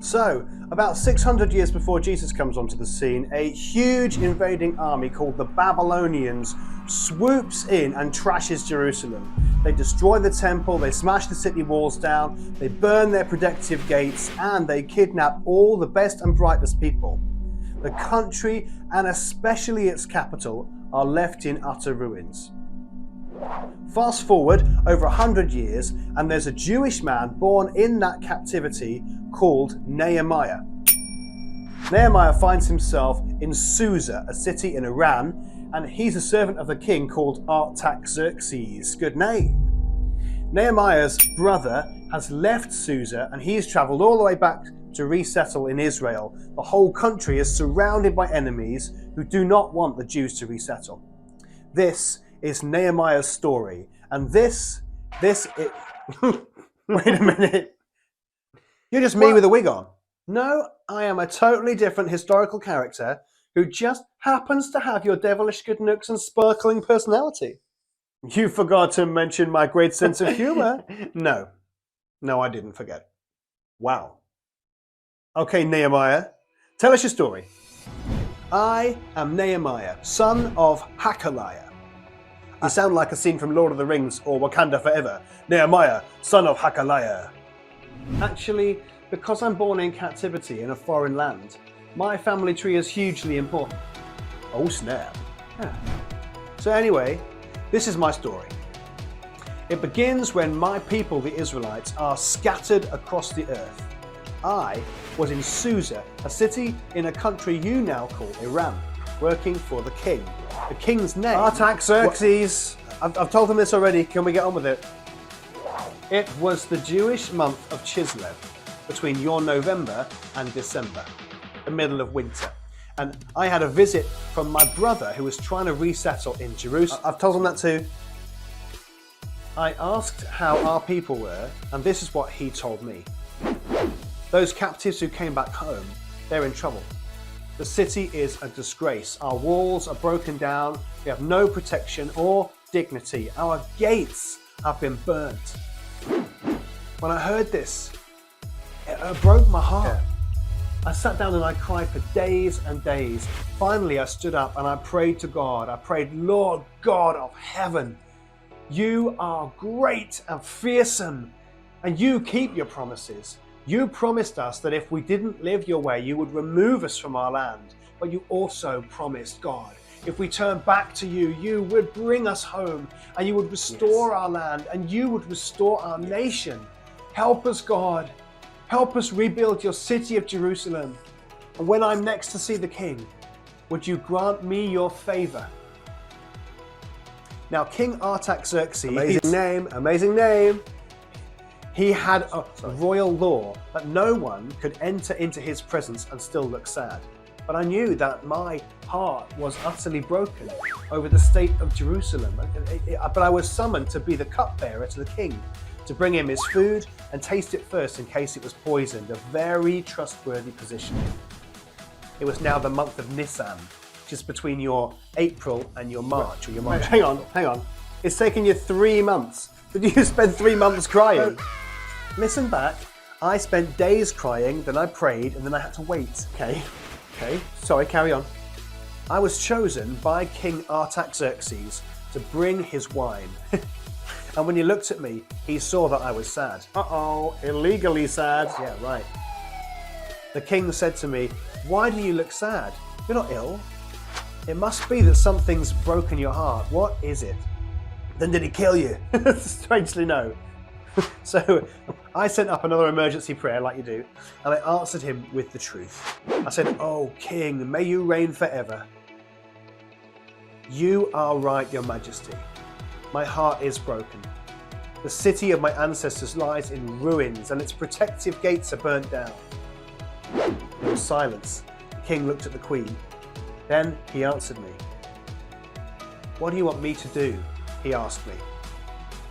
So, about 600 years before Jesus comes onto the scene, a huge invading army called the Babylonians swoops in and trashes Jerusalem. They destroy the temple, they smash the city walls down, they burn their protective gates, and they kidnap all the best and brightest people. The country, and especially its capital, are left in utter ruins. Fast forward over 100 years, and there's a Jewish man born in that captivity called Nehemiah. Nehemiah finds himself in Susa, a city in Iran, and he's a servant of the king called Artaxerxes. Good name. Nehemiah's brother has left Susa and he's travelled all the way back to resettle in Israel. The whole country is surrounded by enemies who do not want the Jews to resettle. This is Nehemiah's story, and this wait a minute. You're just me with a wig on. No, I am a totally different historical character who just happens to have your devilish good looks and sparkling personality. You forgot to mention my great sense of humor. No, I didn't forget. Wow. Okay, Nehemiah, tell us your story. I am Nehemiah, son of Hakaliah. You sound like a scene from Lord of the Rings or Wakanda Forever. Nehemiah, son of Hakaliah. Actually, because I'm born in captivity in a foreign land, my family tree is hugely important. Oh snap. Yeah. So anyway, this is my story. It begins when my people, the Israelites, are scattered across the earth. I was in Susa, a city in a country you now call Iran, working for the king. The king's name... Artaxerxes. I've told them this already. Can we get on with it? It was the Jewish month of Chislev, between your November and December, the middle of winter. And I had a visit from my brother who was trying to resettle in Jerusalem. I've told them that too. I asked how our people were, and this is what he told me. Those captives who came back home, they're in trouble. The city is a disgrace. Our walls are broken down. We have no protection or dignity. Our gates have been burnt. When I heard this, it broke my heart. Yeah. I sat down and I cried for days and days. Finally, I stood up and I prayed to God. I prayed, Lord God of heaven, you are great and fearsome, and you keep your promises. You promised us that if we didn't live your way, you would remove us from our land. But you also promised, God, if we turn back to you, you would bring us home and you would restore our land and you would restore our nation. Help us, God. Help us rebuild your city of Jerusalem. And when I'm next to see the king, would you grant me your favor? Now, King Artaxerxes, amazing name. He had a royal law that no one could enter into his presence and still look sad. But I knew that my heart was utterly broken over the state of Jerusalem. But I was summoned to be the cupbearer to the king, to bring him his food and taste it first in case it was poisoned, a very trustworthy position. It was now the month of Nisan, which is between your April and your March. Or your March. Hang on. It's taken you 3 months. Did you spend 3 months crying? Listen back. I spent days crying, then I prayed, and then I had to wait. Okay, sorry, carry on. I was chosen by King Artaxerxes to bring his wine. And when he looked at me, he saw that I was sad. Uh-oh, illegally sad. Yeah, right. The king said to me, why do you look sad? You're not ill. It must be that something's broken your heart. What is it? Then did he kill you? Strangely, no. So I sent up another emergency prayer like you do, and I answered him with the truth. I said, oh king, may you reign forever. You are right, your majesty. My heart is broken. The city of my ancestors lies in ruins and its protective gates are burnt down. There was silence. The king looked at the queen. Then he answered me. What do you want me to do? He asked me.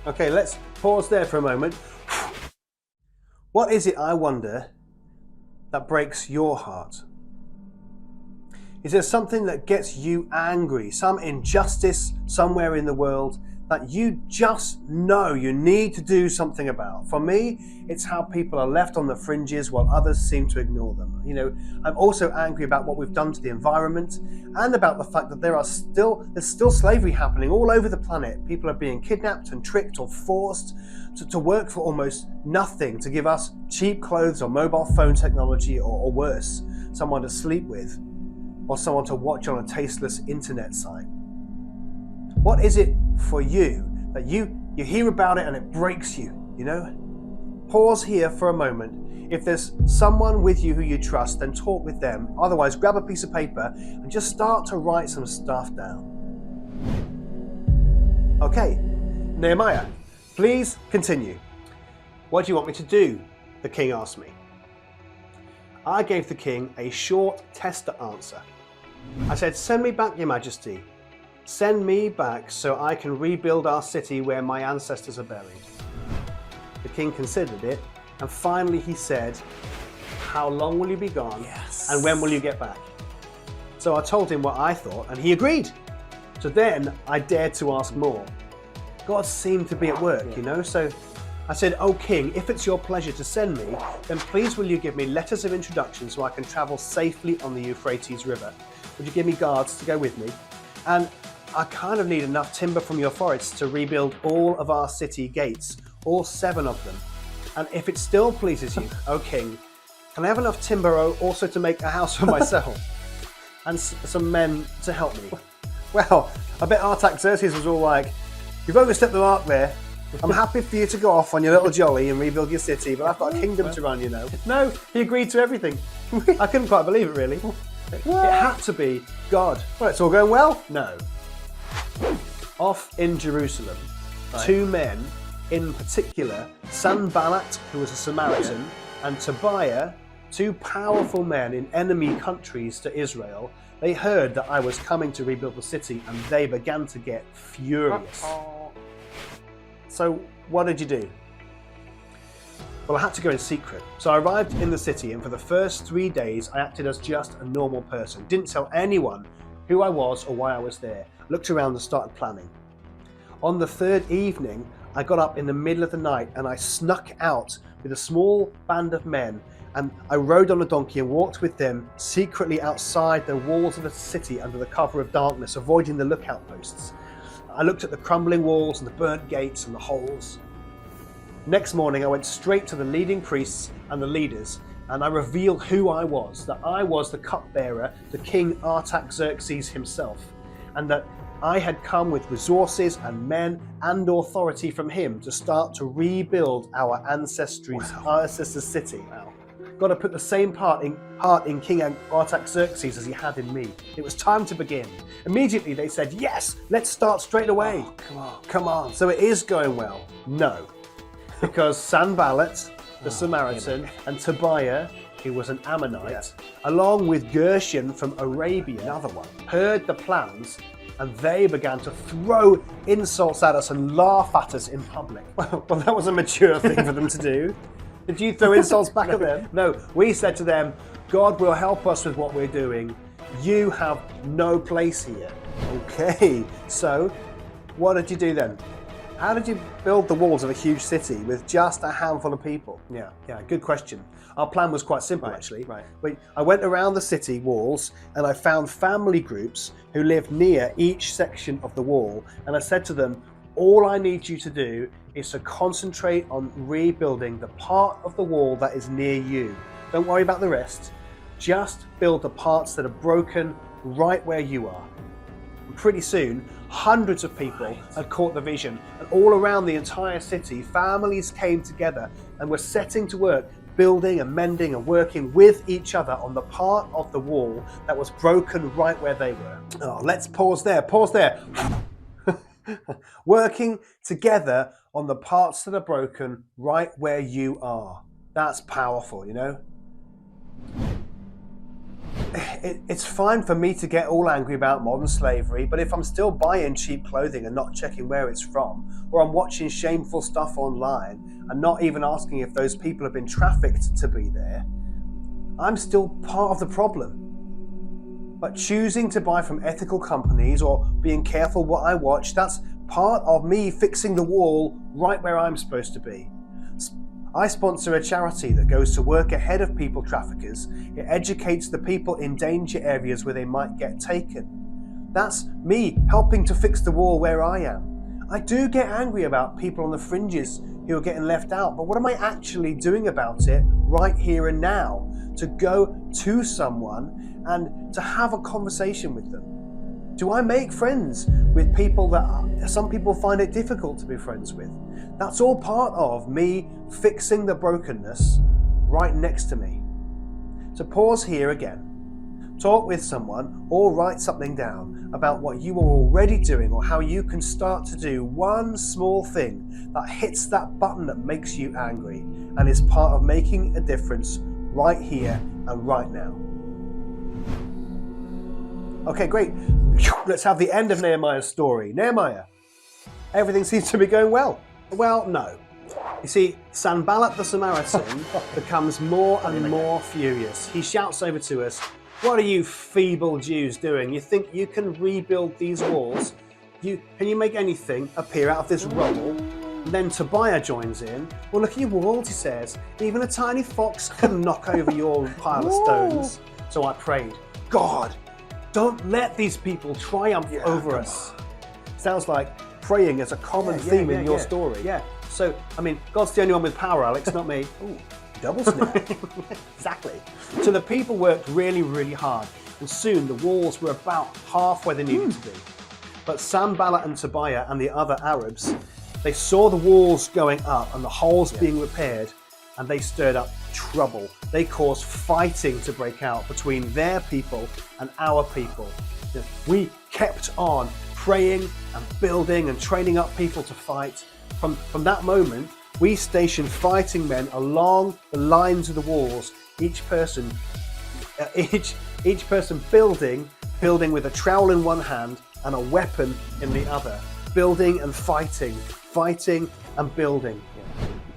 Okay, let's pause there for a moment. What is it, I wonder, that breaks your heart? Is there something that gets you angry, some injustice somewhere in the world that you just know you need to do something about. For me, it's how people are left on the fringes while others seem to ignore them. I'm also angry about what we've done to the environment and about the fact that there's still slavery happening all over the planet. People are being kidnapped and tricked or forced to work for almost nothing to give us cheap clothes or mobile phone technology or worse, someone to sleep with or someone to watch on a tasteless internet site. What is it for you that you hear about it and it breaks you, Pause here for a moment. If there's someone with you who you trust, then talk with them. Otherwise, grab a piece of paper and just start to write some stuff down. Okay, Nehemiah, please continue. What do you want me to do? The king asked me. I gave the king a short tester answer. I said, "Send me back, Your Majesty. Send me back so I can rebuild our city where my ancestors are buried." The king considered it, and finally he said, "How long will you be gone? Yes. And when will you get back?" So I told him what I thought, and he agreed. So then I dared to ask more. God seemed to be at work, so I said, "Oh king, if it's your pleasure to send me, then please will you give me letters of introduction so I can travel safely on the Euphrates River? Would you give me guards to go with me? And I kind of need enough timber from your forests to rebuild all of our city gates, all 7 of them. And if it still pleases you, O king, can I have enough timber also to make a house for myself and some men to help me?" Well, I bet Artaxerxes was all like, "You've overstepped the mark there. I'm happy for you to go off on your little jolly and rebuild your city, but I've got a kingdom to run, No, he agreed to everything. I couldn't quite believe it, really. It had to be God. Well, it's all going well? No. Off in Jerusalem, 2 men in particular, Sanballat, who was a Samaritan, and Tobiah, 2 powerful men in enemy countries to Israel, they heard that I was coming to rebuild the city and they began to get furious. So what did you do? Well, I had to go in secret. So I arrived in the city, and for the first 3 days I acted as just a normal person. Didn't tell anyone who I was or why I was there. Looked around and started planning. On the 3rd evening, I got up in the middle of the night and I snuck out with a small band of men, and I rode on a donkey and walked with them secretly outside the walls of the city under the cover of darkness, avoiding the lookout posts. I looked at the crumbling walls and the burnt gates and the holes. Next morning, I went straight to the leading priests and the leaders, and I revealed who I was, that I was the cupbearer to King Artaxerxes himself, and that I had come with resources and men and authority from him to start to rebuild our ancestors' city. Got to put the same heart in King Artaxerxes as he had in me. It was time to begin. Immediately they said, "Yes, let's start straight away." Come on. So it is going well? No. Because Sanballat, the Samaritan, and Tobiah, who was an Ammonite, along with Gershon from Arabia, another one, heard the plans, and they began to throw insults at us and laugh at us in public. Well, that was a mature thing for them to do. Did you throw insults back at them? No, we said to them, "God will help us with what we're doing. You have no place here." Okay, so what did you do then? How did you build the walls of a huge city with just a handful of people? Yeah, good question. Our plan was quite simple, actually. I went around the city walls and I found family groups who lived near each section of the wall, and I said to them, "All I need you to do is to concentrate on rebuilding the part of the wall that is near you. Don't worry about the rest. Just build the parts that are broken right where you are." And pretty soon, hundreds of people had caught the vision, and all around the entire city, families came together and were setting to work, building and mending and working with each other on the part of the wall that was broken right where they were. Oh, let's pause there. Working together on the parts that are broken right where you are. That's powerful, It's fine for me to get all angry about modern slavery, but if I'm still buying cheap clothing and not checking where it's from, or I'm watching shameful stuff online and not even asking if those people have been trafficked to be there, I'm still part of the problem. But choosing to buy from ethical companies or being careful what I watch, that's part of me fixing the wall right where I'm supposed to be. I sponsor a charity that goes to work ahead of people traffickers. It educates the people in danger areas where they might get taken. That's me helping to fix the wall where I am. I do get angry about people on the fringes who are getting left out, but what am I actually doing about it right here and now? To go to someone and to have a conversation with them. Do I make friends with people that some people find it difficult to be friends with? That's all part of me fixing the brokenness right next to me. So pause here again. Talk with someone or write something down about what you are already doing or how you can start to do one small thing that hits that button that makes you angry and is part of making a difference right here and right now. Okay, great. Let's have the end of Nehemiah's story. Nehemiah, everything seems to be going well. Well, no. You see, Sanballat the Samaritan becomes more and more furious. He shouts over to us, "What are you feeble Jews doing? You think you can rebuild these walls? Can you make anything appear out of this rubble?" And then Tobiah joins in. "Well, look at your walls," he says. "Even a tiny fox can knock over your pile of stones." So I prayed, "God, don't let these people triumph over us." Sounds like praying is a common theme in your story. Yeah. So, I mean, God's the only one with power, Alex, not me. Ooh, double snap. Exactly. So the people worked really, really hard, and soon the walls were about half where they needed to be. But Sanballat and Tobiah and the other Arabs, they saw the walls going up and the holes being repaired, and they stirred up trouble. They caused fighting to break out between their people and our people. We kept on praying and building and training up people to fight. From that moment, we stationed fighting men along the lines of the walls, each person building with a trowel in one hand and a weapon in the other, building and fighting and building.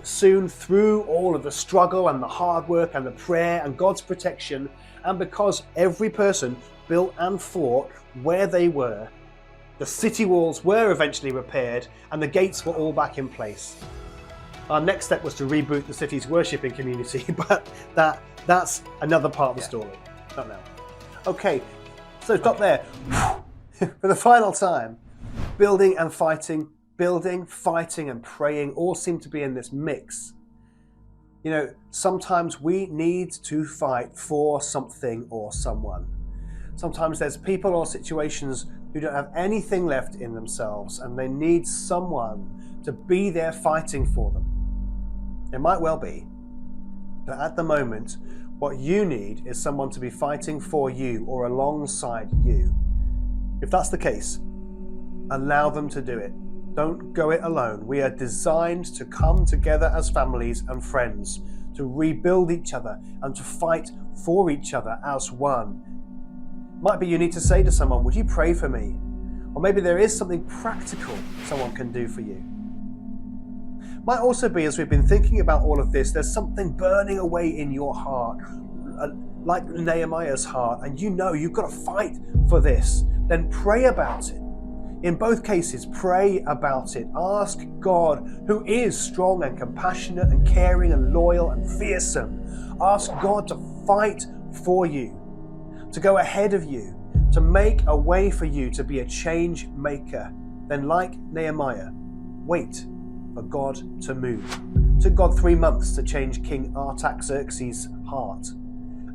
Soon, through all of the struggle and the hard work and the prayer and God's protection, and because every person built and fought where they were, the city walls were eventually repaired and the gates were all back in place. Our next step was to reboot the city's worshipping community, but that's another part of the story. Not now. Okay, so stop there. For the final time, building and fighting, fighting and praying all seem to be in this mix. You know, sometimes we need to fight for something or someone. Sometimes there's people or situations who don't have anything left in themselves and they need someone to be there fighting for them. It might well be, but at the moment, what you need is someone to be fighting for you or alongside you. If that's the case, allow them to do it. Don't go it alone. We are designed to come together as families and friends, to rebuild each other and to fight for each other as one. Might be you need to say to someone, "Would you pray for me?" Or maybe there is something practical someone can do for you. Might also be, as we've been thinking about all of this, there's something burning away in your heart, like Nehemiah's heart, and you know you've got to fight for this. Then pray about it. In both cases, pray about it. Ask God, who is strong and compassionate and caring and loyal and fearsome. Ask God to fight for you, to go ahead of you, to make a way for you to be a change maker. Then, like Nehemiah, wait for God to move. It took God 3 months to change King Artaxerxes' heart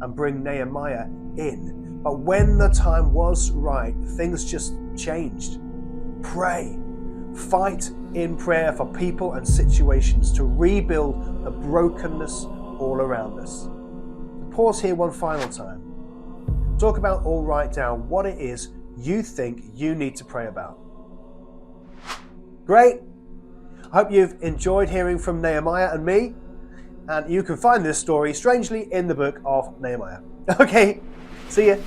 and bring Nehemiah in. But when the time was right, things just changed. Pray. Fight in prayer for people and situations to rebuild the brokenness all around us. Pause here one final time. Talk about or write down what it is you think you need to pray about. Great. I hope you've enjoyed hearing from Nehemiah and me, and you can find this story, strangely, in the book of Nehemiah. Okay, see ya.